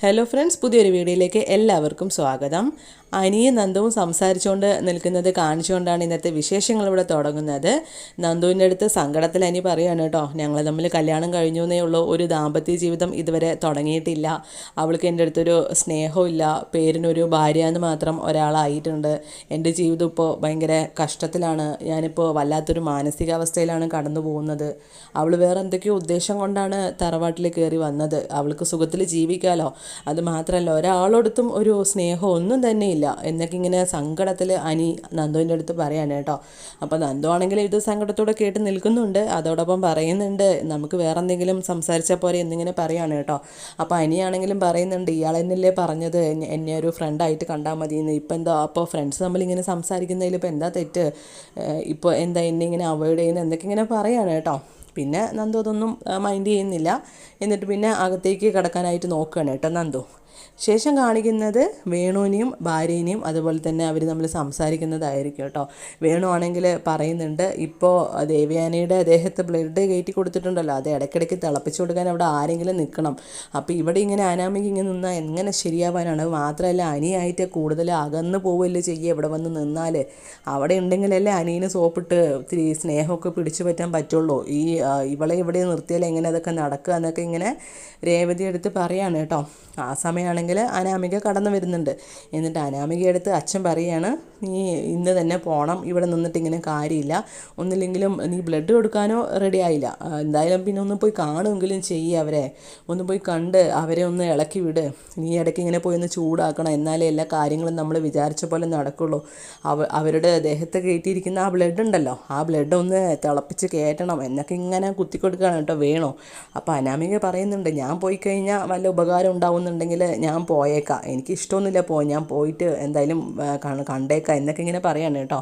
Hello friends, പുതിയൊരു വീഡിയോയിലേക്ക് എല്ലാവർക്കും സ്വാഗതം. അനിയും നന്ദുവും സംസാരിച്ചുകൊണ്ട് നിൽക്കുന്നത് കാണിച്ചുകൊണ്ടാണ് ഇന്നത്തെ വിശേഷങ്ങൾ ഇവിടെ തുടങ്ങുന്നത്. നന്ദുവിൻ്റെ അടുത്ത് സങ്കടത്തിൽ അനി പറയുകയാണ് കേട്ടോ, ഞങ്ങൾ തമ്മിൽ കല്യാണം കഴിഞ്ഞു എന്നേ ഉള്ളൂ, ഒരു ദാമ്പത്യ ജീവിതം ഇതുവരെ തുടങ്ങിയിട്ടില്ല. അവൾക്ക് എൻ്റെ അടുത്തൊരു സ്നേഹമില്ല, പേരിനൊരു ഭാര്യ എന്ന് മാത്രം ഒരാളായിട്ടുണ്ട്. എൻ്റെ ജീവിതം ഇപ്പോൾ ഭയങ്കര കഷ്ടത്തിലാണ്. ഞാനിപ്പോൾ വല്ലാത്തൊരു മാനസികാവസ്ഥയിലാണ് കടന്നു പോകുന്നത്. അവൾ വേറെ എന്തൊക്കെയോ ഉദ്ദേശം കൊണ്ടാണ് തറവാട്ടിൽ കയറി വന്നത്. അവൾക്ക് സുഖത്തിൽ ജീവിക്കാമല്ലോ, അത് മാത്രമല്ല ഒരാളോടത്തും ഒരു സ്നേഹം ഒന്നും തന്നെ ഇല്ല എന്നൊക്കെ ഇങ്ങനെ സങ്കടത്തിൽ അനി നന്ദുവിൻ്റെ അടുത്ത് പറയാണ് കേട്ടോ. അപ്പോൾ നന്ദു ആണെങ്കിൽ ഇത് സങ്കടത്തോടെ കേട്ട് നിൽക്കുന്നുണ്ട്. അതോടൊപ്പം പറയുന്നുണ്ട് നമുക്ക് വേറെ എന്തെങ്കിലും സംസാരിച്ചാൽ പോരെ എന്നിങ്ങനെ പറയാണ് കേട്ടോ. അപ്പോൾ അനിയാണെങ്കിലും പറയുന്നുണ്ട്, ഇയാളെന്നല്ലേ പറഞ്ഞത് എന്നെ ഒരു ഫ്രണ്ടായിട്ട് കണ്ടാൽ മതി എന്ന്. ഇപ്പം എന്താ അപ്പോൾ ഫ്രണ്ട്സ് നമ്മളിങ്ങനെ സംസാരിക്കുന്നതിൽ ഇപ്പോൾ എന്താ തെറ്റ്, ഇപ്പോൾ എന്താ എന്നെ ഇങ്ങനെ അവോയ്ഡ് ചെയ്യുന്നത് എന്നൊക്കെ ഇങ്ങനെ പറയാണ് കേട്ടോ. പിന്നെ നന്ദു അതൊന്നും മൈൻഡ് ചെയ്യുന്നില്ല. എന്നിട്ട് പിന്നെ അകത്തേക്ക് കിടക്കാനായിട്ട് നോക്കുകയാണ് കേട്ടോ നന്ദു. ശേഷം കാണിക്കുന്നത് വേണുവിനെയും ഭാര്യേനെയും അതുപോലെ തന്നെ അവർ നമ്മൾ സംസാരിക്കുന്നതായിരിക്കും കേട്ടോ. വേണു ആണെങ്കിൽ പറയുന്നുണ്ട്, ഇപ്പോൾ ദേവയാനിയുടെ ദേഹത്ത് ബ്ലഡ് കയറ്റി കൊടുത്തിട്ടുണ്ടല്ലോ, അത് ഇടയ്ക്കിടയ്ക്ക് തിളപ്പിച്ച് കൊടുക്കാൻ അവിടെ ആരെങ്കിലും നിൽക്കണം. അപ്പോൾ ഇവിടെ ഇങ്ങനെ അനാമിക ഇങ്ങനെ നിന്നാൽ എങ്ങനെ ശരിയാവാനാണ്? മാത്രമല്ല അനിയായിട്ട് കൂടുതൽ അകന്ന് പോവുകയല്ലേ ചെയ്യുക. ഇവിടെ വന്ന് നിന്നാൽ അവിടെ ഉണ്ടെങ്കിലല്ലേ അനിയന് സോപ്പിട്ട് ഇത്തിരി സ്നേഹമൊക്കെ പിടിച്ചു പറ്റാൻ പറ്റുള്ളൂ. ഇവളെ ഇവിടെ നിർത്തിയാൽ എങ്ങനെ അതൊക്കെ നടക്കുക എന്നൊക്കെ ഇങ്ങനെ രേവതി എടുത്ത് പറയാണ് കേട്ടോ. ആ സമയമാണെങ്കിൽ അനാമിക കടന്നു വരുന്നുണ്ട്. എന്നിട്ട് അനാമികയെടുത്ത് അച്ഛൻ പറയുകയാണ്, നീ ഇന്ന് തന്നെ പോകണം, ഇവിടെ നിന്നിട്ട് ഇങ്ങനെ കാര്യമില്ല, ഒന്നില്ലെങ്കിലും നീ ബ്ലഡ് കൊടുക്കാനോ റെഡി ആയില്ല, എന്തായാലും പിന്നെ ഒന്ന് പോയി കാണുമെങ്കിലും ചെയ്യുക, അവരെ ഒന്ന് പോയി കണ്ട് അവരെ ഒന്ന് ഇളക്കി വിട്. നീ ഇടയ്ക്ക് ഇങ്ങനെ പോയി ഒന്ന് ചൂടാക്കണം, എന്നാലേ എല്ലാ കാര്യങ്ങളും നമ്മൾ വിചാരിച്ച പോലെ നടക്കുള്ളൂ. അവരുടെ ദേഹത്ത് കയറ്റിയിരിക്കുന്ന ആ ബ്ലഡ് ഉണ്ടല്ലോ, ആ ബ്ലഡ് ഒന്ന് തിളപ്പിച്ച് കയറ്റണം എന്നൊക്കെ ഇങ്ങനെ കുത്തിക്കൊടുക്കുകയാണ് കേട്ടോ വേണോ. അപ്പോൾ അനാമിക പറയുന്നുണ്ട്, ഞാൻ പോയി കഴിഞ്ഞാൽ വല്ല ഉപകാരം ഉണ്ടാവുന്നുണ്ടെങ്കിൽ ഞാൻ പോയേക്കാം, എനിക്ക് ഇഷ്ടമൊന്നുമില്ല ഞാൻ പോയിട്ട് എന്തായാലും കണ്ടേക്കാം എന്നൊക്കെ ഇങ്ങനെ പറയാണ് കേട്ടോ.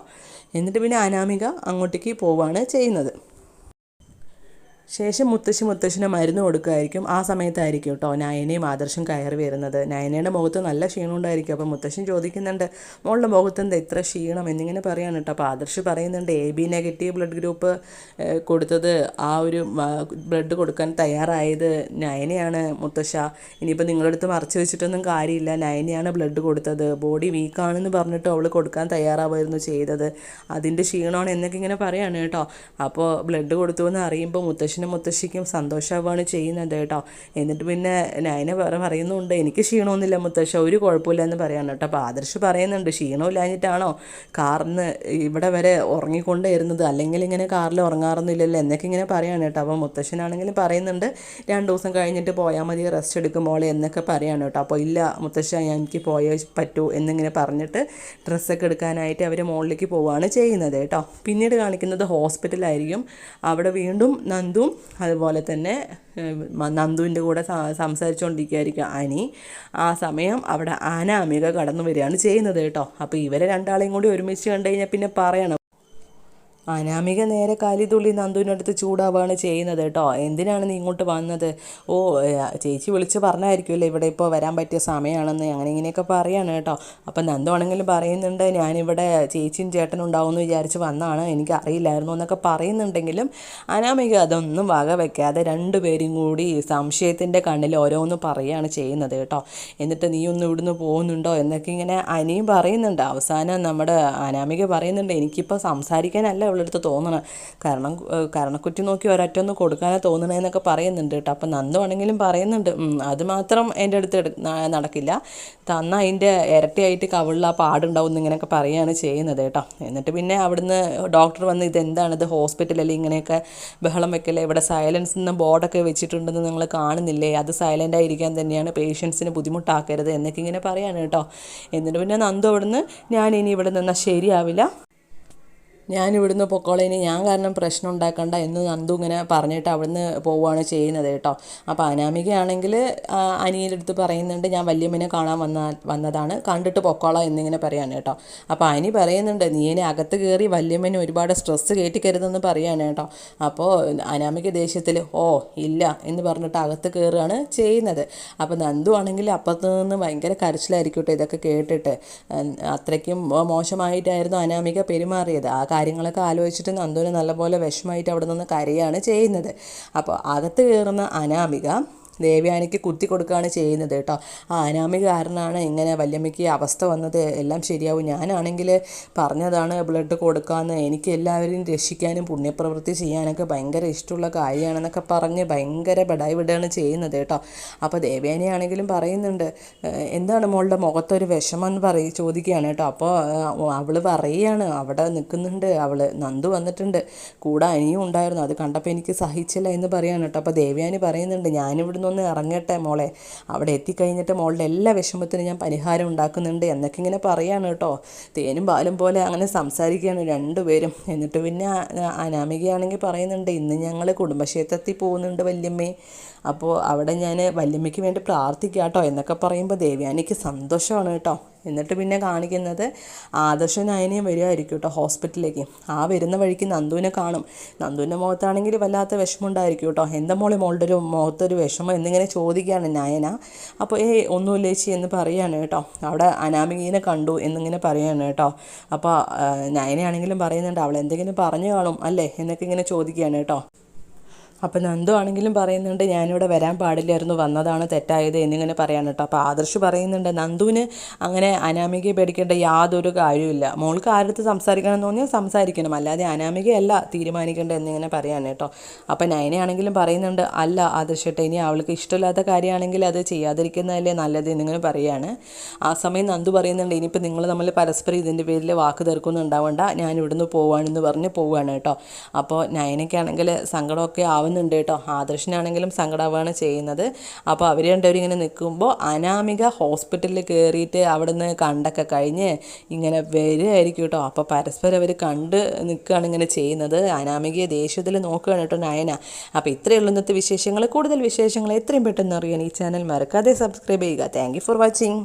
എന്നിട്ട് പിന്നെ അനാമിക അങ്ങോട്ടേക്ക് പോവുകയാണ് ചെയ്യുന്നത്. ശേഷം മുത്തശ്ശിനെ മരുന്ന് കൊടുക്കുമായിരിക്കും. ആ സമയത്തായിരിക്കും കേട്ടോ നയനയും ആദർശം കയറി വരുന്നത്. നയനയുടെ മുഖത്ത് നല്ല ക്ഷീണം ഉണ്ടായിരിക്കും. അപ്പോൾ മുത്തശ്ശൻ ചോദിക്കുന്നുണ്ട്, മോളുടെ മുഖത്ത് എന്താ ഇത്ര ക്ഷീണം എന്നിങ്ങനെ പറയാണ് കേട്ടോ. അപ്പോൾ ആദർശ് പറയുന്നുണ്ട്, AB നെഗറ്റീവ് ബ്ലഡ് ഗ്രൂപ്പ് കൊടുത്തത്, ആ ഒരു ബ്ലഡ് കൊടുക്കാൻ തയ്യാറായത് നയനയാണ് മുത്തശ്ശ. ഇനിയിപ്പോൾ നിങ്ങളുടെ അടുത്ത് മറച്ചു വെച്ചിട്ടൊന്നും കാര്യമില്ല, നയനയാണ് ബ്ലഡ് കൊടുത്തത്. ബോഡി വീക്കാണെന്ന് പറഞ്ഞിട്ട് അവൾ കൊടുക്കാൻ തയ്യാറാവുമായിരുന്നു ചെയ്തത്, അതിൻ്റെ ക്ഷീണമാണ് എന്നൊക്കെ ഇങ്ങനെ പറയാണ് കേട്ടോ. അപ്പോൾ ബ്ലഡ് കൊടുത്തു എന്ന് അറിയുമ്പോൾ മുത്തശ്ശിക്കും സന്തോഷമാവുകയാണ് ചെയ്യുന്നത് കേട്ടോ. എന്നിട്ട് പിന്നെ നയന പറയുന്നുണ്ട്, എനിക്ക് ക്ഷീണമൊന്നുമില്ല മുത്തശ്ശ, ഒരു കുഴപ്പമില്ല എന്ന് പറയാണ് കേട്ടോ. അപ്പോൾ ആദർശ് പറയുന്നുണ്ട്, ക്ഷീണമില്ലാഞ്ഞിട്ടാണോ കാറിന് ഇവിടെ വരെ ഉറങ്ങിക്കൊണ്ടേരുന്നത്, അല്ലെങ്കിൽ ഇങ്ങനെ കാറിൽ ഉറങ്ങാറൊന്നുമില്ലല്ലോ എന്നൊക്കെ ഇങ്ങനെ പറയാണ് കേട്ടോ. അപ്പോൾ മുത്തശ്ശനാണെങ്കിലും പറയുന്നുണ്ട്, 2 ദിവസം കഴിഞ്ഞിട്ട് പോയാൽ മതി, റെസ്റ്റ് എടുക്കും മോളെ എന്നൊക്കെ പറയാണ് കേട്ടോ. അപ്പോൾ ഇല്ല മുത്തശ്ശ, എനിക്ക് പോയേ പറ്റൂ എന്നിങ്ങനെ പറഞ്ഞിട്ട് ഡ്രസ്സൊക്കെ എടുക്കാനായിട്ട് അവർ മുകളിലേക്ക് പോവുകയാണ് ചെയ്യുന്നത് കേട്ടോ. പിന്നീട് കാണിക്കുന്നത് ഹോസ്പിറ്റലായിരിക്കും. അവിടെ വീണ്ടും നന്ദുവും അതുപോലെ തന്നെ നന്ദുവിൻ്റെ കൂടെ സംസാരിച്ചുകൊണ്ടിരിക്കുകയായിരിക്കും അനി. ആ സമയം അവിടെ അനാമിക കടന്നു വരികയാണ് ചെയ്യുന്നത് കേട്ടോ. അപ്പോൾ ഇവരെ രണ്ടാളെയും കൂടി ഒരുമിച്ച് കണ്ടു കഴിഞ്ഞാൽ പിന്നെ പറയണം. അനാമിക നേരെ കാലിതുള്ളി നന്ദുവിനടുത്ത് ചൂടാവുകയാണ് ചെയ്യുന്നത് കേട്ടോ. എന്തിനാണ് നീ ഇങ്ങോട്ട് വന്നത്? ഓ, ചേച്ചി വിളിച്ച് പറഞ്ഞായിരിക്കുമല്ലോ ഇവിടെ ഇപ്പോൾ വരാൻ പറ്റിയ സമയമാണെന്ന്, അങ്ങനെ ഇങ്ങനെയൊക്കെ പറയാണ് കേട്ടോ. അപ്പം നന്ദു ആണെങ്കിലും പറയുന്നുണ്ട്, ഞാനിവിടെ ചേച്ചിയും ചേട്ടനും ഉണ്ടാവുമെന്ന് വിചാരിച്ച് വന്നതാണ്, എനിക്കറിയില്ലായിരുന്നു എന്നൊക്കെ പറയുന്നുണ്ടെങ്കിലും അനാമിക അതൊന്നും വക വയ്ക്കാതെ രണ്ടുപേരും കൂടി സംശയത്തിൻ്റെ കണ്ണിൽ ഓരോന്ന് പറയുകയാണ് ചെയ്യുന്നത് കേട്ടോ. എന്നിട്ട് നീ ഒന്ന് ഇവിടുന്ന് പോകുന്നുണ്ടോ എന്നൊക്കെ ഇങ്ങനെ അനിയും പറയുന്നുണ്ട്. അവസാനം നമ്മുടെ അനാമിക പറയുന്നുണ്ട്, എനിക്കിപ്പോൾ സംസാരിക്കാനല്ല അവളെടുത്ത് തോന്നണം, കരണക്കുറ്റി നോക്കി ഒരൊറ്റൊന്ന് കൊടുക്കാനേ തോന്നണേന്നൊക്കെ പറയുന്നുണ്ട് കേട്ടോ. അപ്പം നന്ദു ആണെങ്കിലും പറയുന്നുണ്ട്, അത് മാത്രം എൻ്റെ അടുത്ത് നടക്കില്ല, തന്ന അതിൻ്റെ ഇരട്ടിയായിട്ട് കവിളിൽ ആ പാടുണ്ടാവും എന്നിങ്ങനെയൊക്കെ പറയുകയാണ് ചെയ്യുന്നത് കേട്ടോ. എന്നിട്ട് പിന്നെ അവിടുന്ന് ഡോക്ടർ വന്ന്, ഇതെന്താണിത് ഹോസ്പിറ്റലല്ലേ ഇങ്ങനെയൊക്കെ ബഹളം വെക്കല്ലേ, ഇവിടെ സൈലൻസ് എന്ന ബോർഡൊക്കെ വെച്ചിട്ടുണ്ടെന്ന് നിങ്ങൾ കാണുന്നില്ലേ, അത് സൈലൻ്റ് ആയിരിക്കാൻ തന്നെയാണ്, പേഷ്യൻസിന് ബുദ്ധിമുട്ടാക്കരുത് എന്നൊക്കെ ഇങ്ങനെ പറയാണ് കേട്ടോ. എന്നിട്ട് പിന്നെ നന്ദു അവിടുന്ന്, ഞാനിനി ഇവിടെ നിന്നാൽ ശരിയാവില്ല, ഞാനിവിടുന്ന് പൊക്കോളേനി, ഞാൻ കാരണം പ്രശ്നം ഉണ്ടാക്കണ്ട എന്ന് നന്ദു ഇങ്ങനെ പറഞ്ഞിട്ട് അവിടുന്ന് പോവുകയാണ് ചെയ്യുന്നത് കേട്ടോ. അപ്പോൾ അനാമികയാണെങ്കിൽ അനിയുടെ അടുത്ത് പറയുന്നുണ്ട്, ഞാൻ വല്യമ്മനെ കാണാൻ വന്നതാണ്, കണ്ടിട്ട് പൊക്കോളാം എന്നിങ്ങനെ പറയാണ് കേട്ടോ. അപ്പോൾ അനി പറയുന്നുണ്ട്, നീ ഇനി അകത്ത് കയറി വല്യമ്മനെ ഒരുപാട് സ്ട്രെസ്സ് കയറ്റിക്കരുതെന്ന് പറയാണ് കേട്ടോ. അപ്പോൾ അനാമിക ദേഷ്യത്തിൽ ഓ ഇല്ല എന്ന് പറഞ്ഞിട്ട് അകത്ത് കയറുകയാണ് ചെയ്യുന്നത്. അപ്പോൾ നന്ദു ആണെങ്കിൽ അപ്പുറത്ത് നിന്ന് ഭയങ്കര കരച്ചിലായിരിക്കും കേട്ടോ ഇതൊക്കെ കേട്ടിട്ട്. അത്രയ്ക്കും മോശമായിട്ടായിരുന്നു അനാമിക പെരുമാറിയത്. ആ കാര്യങ്ങളൊക്കെ ആലോചിച്ചിട്ട് നന്ദുവിന് നല്ലപോലെ വിഷമമായിട്ട് അവിടെ നിന്ന് കരയാണ് ചെയ്യുന്നത്. അപ്പോൾ അകത്ത് കയറുന്ന അനാമിക ദേവയാനിക്ക് കുത്തി കൊടുക്കുകയാണ് ചെയ്യുന്നത് കേട്ടോ. ആ അനാമിക കാരണമാണ് ഇങ്ങനെ വല്യമ്മയ്ക്ക് അവസ്ഥ വന്നത്, എല്ലാം ശരിയാവും, ഞാനാണെങ്കിൽ പറഞ്ഞതാണ് ബ്ലഡ് കൊടുക്കാമെന്ന്, എനിക്ക് എല്ലാവരെയും രക്ഷിക്കാനും പുണ്യപ്രവൃത്തി ചെയ്യാനൊക്കെ ഭയങ്കര ഇഷ്ടമുള്ള കാര്യമാണെന്നൊക്കെ പറഞ്ഞ് ഭയങ്കര ബടായി വിടുകയാണ് ചെയ്യുന്നത് കേട്ടോ. അപ്പോൾ ദേവയാനിയാണെങ്കിലും പറയുന്നുണ്ട്, എന്താണ് മോളുടെ മുഖത്തൊരു വിഷമം എന്ന് ചോദിക്കുകയാണ് കേട്ടോ. അപ്പോൾ അവൾ പറയുകയാണ്, അവിടെ നിൽക്കുന്നുണ്ട് അവൾ, നന്ദു വന്നിട്ടുണ്ട്, കൂടെ അനിയും ഉണ്ടായിരുന്നു, അത് കണ്ടപ്പോൾ എനിക്ക് സഹിച്ചില്ല എന്ന് പറയാണ് കേട്ടോ. അപ്പോൾ ദേവയാനി പറയുന്നുണ്ട്, ഞാനിവിടുന്ന് ഒന്ന് ഇറങ്ങട്ടെ മോളെ, അവിടെ എത്തിക്കഴിഞ്ഞിട്ട് മോളുടെ എല്ലാ വിഷമത്തിനും ഞാൻ പരിഹാരം ഉണ്ടാക്കുന്നുണ്ട് എന്നൊക്കെ ഇങ്ങനെ പറയാണ് കേട്ടോ. തേനും പാലും പോലെ അങ്ങനെ സംസാരിക്കുകയാണ് രണ്ടുപേരും. എന്നിട്ട് പിന്നെ അനാമികയാണെങ്കിൽ പറയുന്നുണ്ട്, ഇന്ന് ഞങ്ങൾ കുടുംബക്ഷേത്രത്തിൽ പോകുന്നുണ്ട് വല്യമ്മേ, അപ്പോൾ അവിടെ ഞാൻ വല്യമ്മയ്ക്ക് വേണ്ടി പ്രാർത്ഥിക്കാം കേട്ടോ എന്നൊക്കെ പറയുമ്പോൾ ദേവയാനിക്ക് സന്തോഷമാണ് കേട്ടോ. എന്നിട്ട് പിന്നെ കാണിക്കുന്നത് ആദർശ നയനയും വരുമായിരിക്കും കേട്ടോ ഹോസ്പിറ്റലിലേക്ക്. ആ വരുന്ന വഴിക്ക് നന്ദുവിനെ കാണും. നന്ദുവിൻ്റെ മുഖത്താണെങ്കിൽ വല്ലാത്ത വിഷമമുണ്ടായിരിക്കും കേട്ടോ. എന്താ മോളുടെ ഒരു മുഖത്തൊരു വിഷമം എന്നിങ്ങനെ ചോദിക്കുകയാണ് നയന. അപ്പോൾ ഒന്നുമില്ല ചേച്ചി എന്ന് പറയാണ് കേട്ടോ. അവിടെ അനാമികയെ കണ്ടു എന്നിങ്ങനെ പറയാണ് കേട്ടോ. അപ്പോൾ നയനയാണെങ്കിലും പറയുന്നുണ്ട്, അവൾ എന്തെങ്കിലും പറഞ്ഞു കാണും അല്ലേ എന്നൊക്കെ ഇങ്ങനെ ചോദിക്കുകയാണ് കേട്ടോ. അപ്പോൾ നന്ദു ആണെങ്കിലും പറയുന്നുണ്ട്, ഞാനിവിടെ വരാൻ പാടില്ലായിരുന്നു, വന്നതാണ് തെറ്റായത് എന്നിങ്ങനെ പറയാൻ കേട്ടോ. അപ്പോൾ ആദർശ് പറയുന്നുണ്ട്, നന്ദുവിന് അങ്ങനെ അനാമികയെ പേടിക്കേണ്ട യാതൊരു കാര്യമില്ല, മോൾക്ക് ആരടുത്ത് സംസാരിക്കണം എന്ന് തോന്നിയാൽ സംസാരിക്കണം, അല്ലാതെ അനാമികയല്ല തീരുമാനിക്കേണ്ടത് എന്നിങ്ങനെ പറയാൻ കേട്ടോ. അപ്പോൾ നയനയാണെങ്കിലും പറയുന്നുണ്ട്, അല്ല ആദർശട്ടെ, ഇനി അവൾക്ക് ഇഷ്ടമില്ലാത്ത കാര്യമാണെങ്കിൽ അത് ചെയ്യാതിരിക്കുന്നതല്ലേ നല്ലത് എന്നിങ്ങനെ പറയാണ്. ആ സമയം നന്ദു പറയുന്നുണ്ട്, ഇനിയിപ്പോൾ നിങ്ങൾ തമ്മിൽ പരസ്പരം ഇതിൻ്റെ പേരിൽ വാക്ക് തീർക്കൊന്നും ഉണ്ടാവണ്ട, ഞാൻ ഇവിടുന്ന് പോവാണെന്ന് പറഞ്ഞ് പോവുകയാണ് കേട്ടോ. അപ്പോൾ നയനയ്ക്കാണെങ്കിൽ സങ്കടമൊക്കെ ആവുന്നുണ്ട് കേട്ടോ. ആദർശനാണെങ്കിലും സങ്കടമാവാണ് ചെയ്യുന്നത്. അപ്പോൾ അവർ രണ്ടുപേരും ഇങ്ങനെ നിൽക്കുമ്പോൾ അനാമിക ഹോസ്പിറ്റലിൽ കയറിയിട്ട് അവിടെ നിന്ന് കണ്ടൊക്കെ കഴിഞ്ഞ് ഇങ്ങനെ വരികയായിരിക്കും കേട്ടോ. അപ്പോൾ പരസ്പരം അവർ കണ്ട് നിൽക്കുകയാണ് ഇങ്ങനെ ചെയ്യുന്നത്. അനാമികയെ ദേഷ്യത്തിൽ നോക്കുകയാണ് കേട്ടോ നയന. അപ്പോൾ ഇത്രയേ ഉള്ളൂ ഇന്നത്തെ വിശേഷങ്ങൾ. കൂടുതൽ വിശേഷങ്ങൾ എത്രയും പെട്ടെന്ന് അറിയാൻ ഈ ചാനൽ മറക്കാതെ സബ്സ്ക്രൈബ് ചെയ്യുക. Thank you for watching.